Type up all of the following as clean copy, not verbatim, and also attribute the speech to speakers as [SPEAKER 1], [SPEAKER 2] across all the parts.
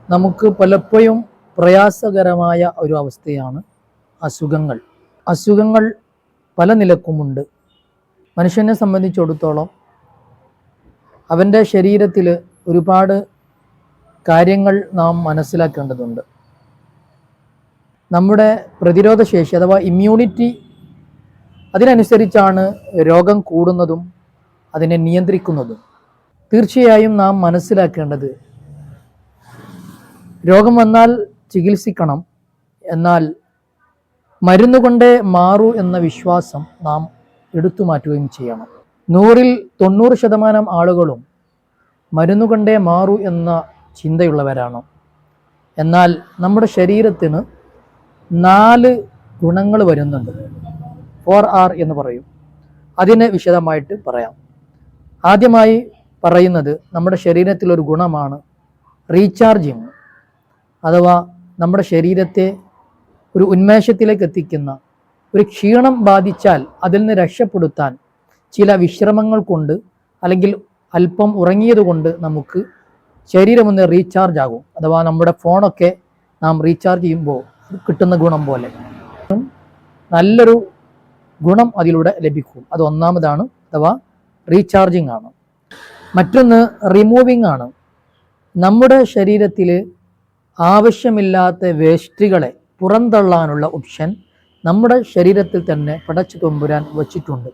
[SPEAKER 1] നമുക്ക് പലപ്പോഴും പ്രയാസകരമായ ഒരു അവസ്ഥയാണ് അസുഖങ്ങൾ. അസുഖങ്ങൾ പല നിലക്കുമുണ്ട്. മനുഷ്യനെ സംബന്ധിച്ചിടത്തോളം അവൻ്റെ ശരീരത്തിൽ ഒരുപാട് കാര്യങ്ങൾ നാം മനസ്സിലാക്കേണ്ടതുണ്ട്. നമ്മുടെ പ്രതിരോധ ശേഷി അഥവാ ഇമ്മ്യൂണിറ്റി, അതിനനുസരിച്ചാണ് രോഗം കൂടുന്നതും അതിനെ നിയന്ത്രിക്കുന്നതും. തീർച്ചയായും നാം മനസ്സിലാക്കേണ്ടത്, രോഗം വന്നാൽ ചികിത്സിക്കണം, എന്നാൽ മരുന്നുകൊണ്ടേ മാറൂ എന്ന വിശ്വാസം നാം എടുത്തു മാറ്റുകയും ചെയ്യണം. 100-ൽ 90% ആളുകളും മരുന്നുകൊണ്ടേ മാറൂ എന്ന ചിന്തയുള്ളവരാണ്. എന്നാൽ നമ്മുടെ ശരീരത്തിന് 4 ഗുണങ്ങൾ വരുന്നുണ്ട്. 4R എന്ന് പറയും. അതിനെ വിശദമായിട്ട് പറയാം. ആദ്യമായി പറയുന്നത്, നമ്മുടെ ശരീരത്തിലൊരു ഗുണമാണ് റീചാർജിങ്, അഥവാ നമ്മുടെ ശരീരത്തെ ഒരു ഉന്മേഷത്തിലേക്ക് എത്തിക്കുന്ന, ഒരു ക്ഷീണം ബാധിച്ചാൽ അതിൽ നിന്ന് രക്ഷപ്പെടുത്താൻ ചില വിശ്രമങ്ങൾ കൊണ്ട് അല്ലെങ്കിൽ അല്പം ഉറങ്ങിയത് കൊണ്ട് നമുക്ക് ശരീരം ഒന്ന് റീചാർജ് ആകും. അഥവാ നമ്മുടെ ഫോണൊക്കെ നാം റീചാർജ് ചെയ്യുമ്പോൾ കിട്ടുന്ന ഗുണം പോലെ നല്ലൊരു ഗുണം അതിലൂടെ ലഭിക്കും. അത് ഒന്നാമതാണ്, അഥവാ റീചാർജിങ് ആണ്. മറ്റൊന്ന് റിമൂവിങ് ആണ്. നമ്മുടെ ശരീരത്തിൽ ആവശ്യമില്ലാത്ത വേസ്റ്റുകളെ പുറന്തള്ളാനുള്ള ഓപ്ഷൻ നമ്മുടെ ശരീരത്തിൽ തന്നെ പടച്ചു തമ്പുരാൻ വച്ചിട്ടുണ്ട്.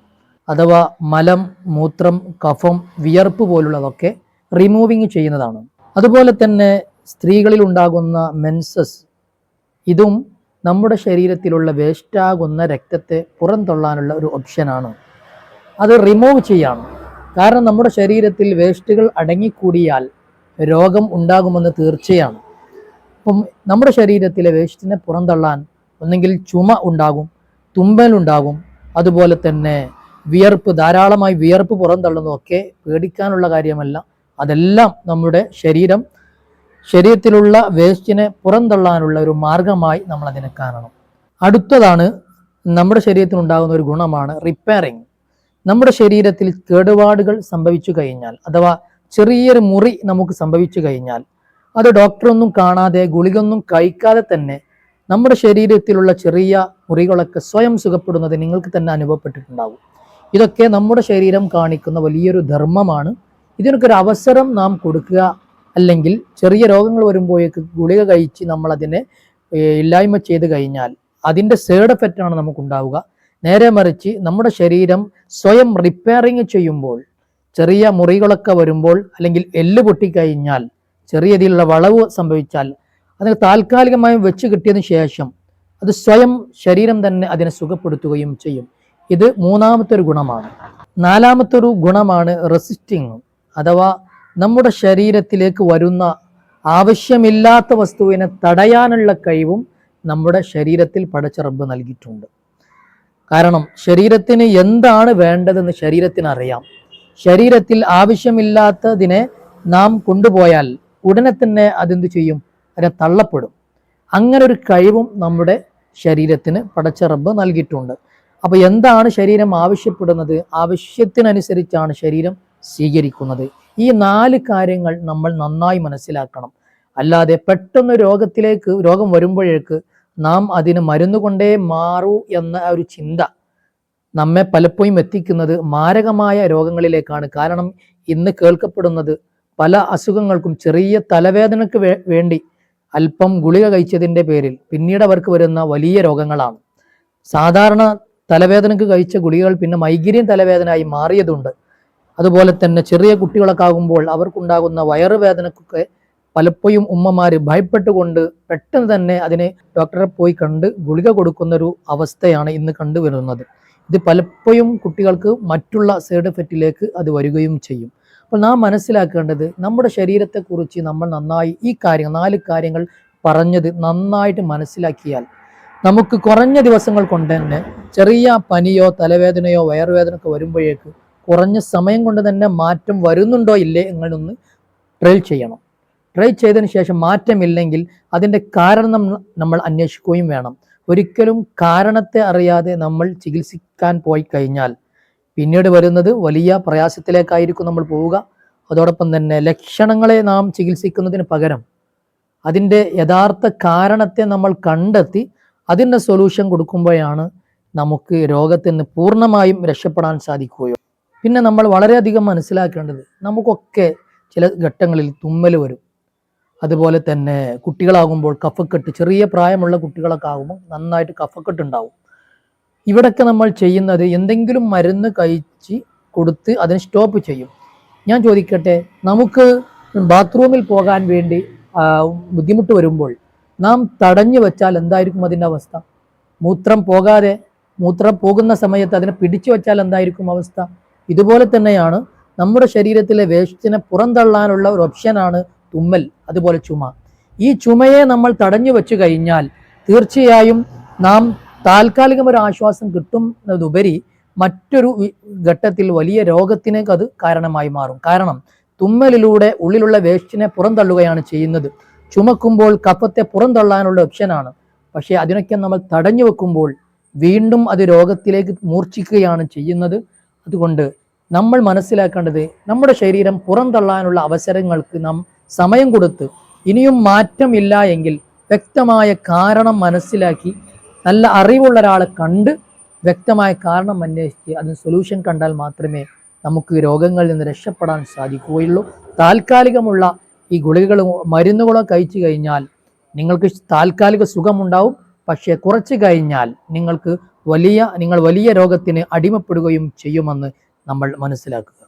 [SPEAKER 1] അഥവാ മലം, മൂത്രം, കഫം, വിയർപ്പ് പോലുള്ളതൊക്കെ റിമൂവിങ് ചെയ്യുന്നതാണ്. അതുപോലെ തന്നെ സ്ത്രീകളിൽ ഉണ്ടാകുന്ന മെൻസസ്, ഇതും നമ്മുടെ ശരീരത്തിലുള്ള വേസ്റ്റാകുന്ന രക്തത്തെ പുറന്തള്ളാനുള്ള ഒരു ഓപ്ഷനാണ്. അത് റിമൂവ് ചെയ്യാണ്. കാരണം നമ്മുടെ ശരീരത്തിൽ വേസ്റ്റുകൾ അടങ്ങിക്കൂടിയാൽ രോഗം ഉണ്ടാകുമെന്ന് തീർച്ചയാണ്. അപ്പം നമ്മുടെ ശരീരത്തിലെ വേസ്റ്റിനെ പുറന്തള്ളാൻ ഒന്നെങ്കിൽ ചുമ ഉണ്ടാകും, തുമ്മലുണ്ടാകും, അതുപോലെ തന്നെ വിയർപ്പ്, ധാരാളമായി വിയർപ്പ് പുറന്തള്ളുന്നതൊക്കെ പേടിക്കാനുള്ള കാര്യമല്ല. അതെല്ലാം നമ്മുടെ ശരീരത്തിലുള്ള വേസ്റ്റിനെ പുറന്തള്ളാനുള്ള ഒരു മാർഗമായി നമ്മൾ അതിനെ കാണണം. അടുത്തതാണ്, നമ്മുടെ ശരീരത്തിനുണ്ടാകുന്ന ഒരു ഗുണമാണ് റിപ്പയറിങ്. നമ്മുടെ ശരീരത്തിൽ കേടുപാടുകൾ സംഭവിച്ചു കഴിഞ്ഞാൽ, അഥവാ ചെറിയൊരു മുറി നമുക്ക് സംഭവിച്ചു കഴിഞ്ഞാൽ, അത് ഡോക്ടറൊന്നും കാണാതെ ഗുളികൊന്നും കഴിക്കാതെ തന്നെ നമ്മുടെ ശരീരത്തിലുള്ള ചെറിയ മുറികളൊക്കെ സ്വയം സുഖപ്പെടുന്നത് നിങ്ങൾക്ക് തന്നെ അനുഭവപ്പെട്ടിട്ടുണ്ടാവും. ഇതൊക്കെ നമ്മുടെ ശരീരം കാണിക്കുന്ന വലിയൊരു ധർമ്മമാണ്. ഇതിനൊക്കെ ഒരു അവസരം നാം കൊടുക്കുക. അല്ലെങ്കിൽ ചെറിയ രോഗങ്ങൾ വരുമ്പോഴേക്ക് ഗുളിക കഴിച്ച് നമ്മൾ അതിനെ ഇല്ലായ്മ ചെയ്ത് കഴിഞ്ഞാൽ അതിൻ്റെ സൈഡ് എഫക്റ്റാണ് നമുക്കുണ്ടാവുക. നേരെ മറിച്ച് നമ്മുടെ ശരീരം സ്വയം റിപ്പയറിങ് ചെയ്യുമ്പോൾ, ചെറിയ മുറികളൊക്കെ വരുമ്പോൾ, അല്ലെങ്കിൽ എല്ല് പൊട്ടിക്കഴിഞ്ഞാൽ, ചെറിയ രീതിയിലുള്ള വളവ് സംഭവിച്ചാൽ, അതിന് താൽക്കാലികമായി വെച്ച് കിട്ടിയതിന് ശേഷം അത് സ്വയം ശരീരം തന്നെ അതിനെ സുഖപ്പെടുത്തുകയും ചെയ്യും. ഇത് മൂന്നാമത്തെ ഒരു ഗുണമാണ്. നാലാമത്തെ ഒരു ഗുണമാണ് റെസിസ്റ്റിങ്, അഥവാ നമ്മുടെ ശരീരത്തിലേക്ക് വരുന്ന ആവശ്യമില്ലാത്ത വസ്തുവിനെ തടയാനുള്ള കഴിവും നമ്മുടെ ശരീരത്തിൽ പടച്ച റബ്ബ് നൽകിയിട്ടുണ്ട്. കാരണം ശരീരത്തിന് എന്താണ് വേണ്ടതെന്ന് ശരീരത്തിന് അറിയാം. ശരീരത്തിൽ ആവശ്യമില്ലാത്തതിനെ നാം കൊണ്ടുപോയാൽ ഉടനെ തന്നെ അതെന്ത് ചെയ്യും? അതിനെ തള്ളപ്പെടും. അങ്ങനെ ഒരു കഴിവും നമ്മുടെ ശരീരത്തിന് പടച്ച റബ്ബ് നൽകിയിട്ടുണ്ട്. അപ്പോൾ എന്താണ് ശരീരം ആവശ്യപ്പെടുന്നത്? ആവശ്യത്തിനനുസരിച്ചാണ് ശരീരം സ്വീകരിക്കുന്നത്. ഈ 4 കാര്യങ്ങൾ നമ്മൾ നന്നായി മനസ്സിലാക്കണം. അല്ലാതെ പെട്ടെന്ന് രോഗം വരുമ്പോഴേക്ക് നാം അതിന് മരുന്ന് കൊണ്ടേ മാറൂ എന്ന ഒരു ചിന്ത നമ്മെ പലപ്പോഴും എത്തിക്കുന്നത് മാരകമായ രോഗങ്ങളിലേക്കാണ്. കാരണം ഇന്ന് കേൾക്കപ്പെടുന്നത് പല അസുഖങ്ങൾക്കും ചെറിയ തലവേദനയ്ക്ക് വേണ്ടി അല്പം ഗുളിക കഴിച്ചതിൻ്റെ പേരിൽ പിന്നീട് അവർക്ക് വരുന്ന വലിയ രോഗങ്ങളാണ്. സാധാരണ തലവേദനയ്ക്ക് കഴിച്ച ഗുളികകൾ പിന്നെ മൈഗ്രെയിൻ തലവേദനയായി മാറിയതുണ്ട്. അതുപോലെ തന്നെ ചെറിയ കുട്ടികളൊക്കെ ആകുമ്പോൾ അവർക്കുണ്ടാകുന്ന വയറുവേദനക്കൊക്കെ പലപ്പോഴും ഉമ്മമാർ ഭയപ്പെട്ടുകൊണ്ട് പെട്ടെന്ന് തന്നെ അതിന് ഡോക്ടറെ പോയി കണ്ട് ഗുളിക കൊടുക്കുന്നൊരു അവസ്ഥയാണ് ഇന്ന് കണ്ടുവരുന്നത്. ഇത് പലപ്പോഴും കുട്ടികൾക്ക് മറ്റുള്ള സൈഡ് എഫക്റ്റിലേക്ക് അത് വരികയും ചെയ്യും. അപ്പോൾ നാം മനസ്സിലാക്കേണ്ടത്, നമ്മുടെ ശരീരത്തെക്കുറിച്ച് നമ്മൾ നന്നായി ഈ 4 കാര്യങ്ങൾ പറഞ്ഞത് നന്നായിട്ട് മനസ്സിലാക്കിയാൽ നമുക്ക് കുറഞ്ഞ ദിവസങ്ങൾ കൊണ്ട് തന്നെ ചെറിയ പനിയോ തലവേദനയോ വയറുവേദനയൊക്കെ വരുമ്പോഴേക്ക് കുറഞ്ഞ സമയം കൊണ്ട് തന്നെ മാറ്റം വരുന്നുണ്ടോ ഇല്ലേ എന്നൊന്ന് ട്രൈ ചെയ്യണം. ട്രൈ ചെയ്തതിന് ശേഷം മാറ്റമില്ലെങ്കിൽ അതിൻ്റെ കാരണം നമ്മൾ അന്വേഷിക്കുകയും വേണം. ഒരിക്കലും കാരണത്തെ അറിയാതെ നമ്മൾ ചികിത്സിക്കാൻ പോയി കഴിഞ്ഞാൽ പിന്നീട് വരുന്നത് വലിയ പ്രയാസത്തിലേക്കായിരിക്കും നമ്മൾ പോവുക. അതോടൊപ്പം തന്നെ ലക്ഷണങ്ങളെ നാം ചികിത്സിക്കുന്നതിന് പകരം അതിൻ്റെ യഥാർത്ഥ കാരണത്തെ നമ്മൾ കണ്ടെത്തി അതിൻ്റെ സൊല്യൂഷൻ കൊടുക്കുമ്പോഴാണ് നമുക്ക് രോഗത്തിൽ നിന്ന് പൂർണ്ണമായും രക്ഷപ്പെടാൻ സാധിക്കുകയോ. പിന്നെ നമ്മൾ വളരെയധികം മനസ്സിലാക്കേണ്ടത്, നമുക്കൊക്കെ ചില ഘട്ടങ്ങളിൽ തുമ്മൽ വരും. അതുപോലെ തന്നെ കുട്ടികളാകുമ്പോൾ കഫക്കെട്ട്, ചെറിയ പ്രായമുള്ള കുട്ടികളൊക്കെ ആകുമ്പോൾ നന്നായിട്ട് കഫക്കെട്ട് ഉണ്ടാവും. ഇവിടൊക്കെ നമ്മൾ ചെയ്യുന്നത് എന്തെങ്കിലും മരുന്ന് കഴിച്ച് കൊടുത്ത് അതിനെ സ്റ്റോപ്പ് ചെയ്യും. ഞാൻ ചോദിക്കട്ടെ, നമുക്ക് ബാത്റൂമിൽ പോകാൻ വേണ്ടി ബുദ്ധിമുട്ട് വരുമ്പോൾ നാം തടഞ്ഞു വെച്ചാൽ എന്തായിരിക്കും അതിൻ്റെ അവസ്ഥ? മൂത്രം പോകുന്ന സമയത്ത് അതിനെ പിടിച്ചു വെച്ചാൽ എന്തായിരിക്കും അവസ്ഥ? ഇതുപോലെ തന്നെയാണ് നമ്മുടെ ശരീരത്തിലെ വേസ്റ്റിനെ പുറന്തള്ളാനുള്ള ഒരു ഓപ്ഷനാണ് തുമ്മൽ, അതുപോലെ ചുമ. ഈ ചുമയെ നമ്മൾ തടഞ്ഞു വെച്ചു കഴിഞ്ഞാൽ തീർച്ചയായും നാം താൽക്കാലികം ഒരു ആശ്വാസം കിട്ടുന്നതുപരി മറ്റൊരു ഘട്ടത്തിൽ വലിയ രോഗത്തിനേക്ക് അത് കാരണമായി മാറും. കാരണം തുമ്മലിലൂടെ ഉള്ളിലുള്ള വേസ്റ്റിനെ പുറന്തള്ളുകയാണ് ചെയ്യുന്നത്. ചുമക്കുമ്പോൾ കഫത്തെ പുറന്തള്ളാനുള്ള ഓപ്ഷനാണ്. പക്ഷേ അതിനൊക്കെ നമ്മൾ തടഞ്ഞു വെക്കുമ്പോൾ വീണ്ടും അത് രോഗത്തിലേക്ക് മൂർച്ഛിക്കുകയാണ് ചെയ്യുന്നത്. അതുകൊണ്ട് നമ്മൾ മനസ്സിലാക്കേണ്ടത്, നമ്മുടെ ശരീരം പുറന്തള്ളാനുള്ള അവസരങ്ങൾക്ക് നാം സമയം കൊടുത്ത് ഇനിയും മാറ്റമില്ല എങ്കിൽ വ്യക്തമായ കാരണം മനസ്സിലാക്കി നല്ല അറിവുള്ള ഒരാളെ കണ്ട് വ്യക്തമായ കാരണം അന്വേഷിച്ച് അതിന് സൊല്യൂഷൻ കണ്ടാൽ മാത്രമേ നമുക്ക് രോഗങ്ങളിൽ നിന്ന് രക്ഷപ്പെടാൻ സാധിക്കുകയുള്ളൂ. താൽക്കാലികമുള്ള ഈ ഗുളികകളും മരുന്നുകളോ കഴിച്ചു കഴിഞ്ഞാൽ നിങ്ങൾക്ക് താൽക്കാലിക സുഖമുണ്ടാവും. പക്ഷേ കുറച്ച് കഴിഞ്ഞാൽ നിങ്ങൾ വലിയ രോഗത്തിന് അടിമപ്പെടുകയും ചെയ്യുമെന്ന് നമ്മൾ മനസ്സിലാക്കുക.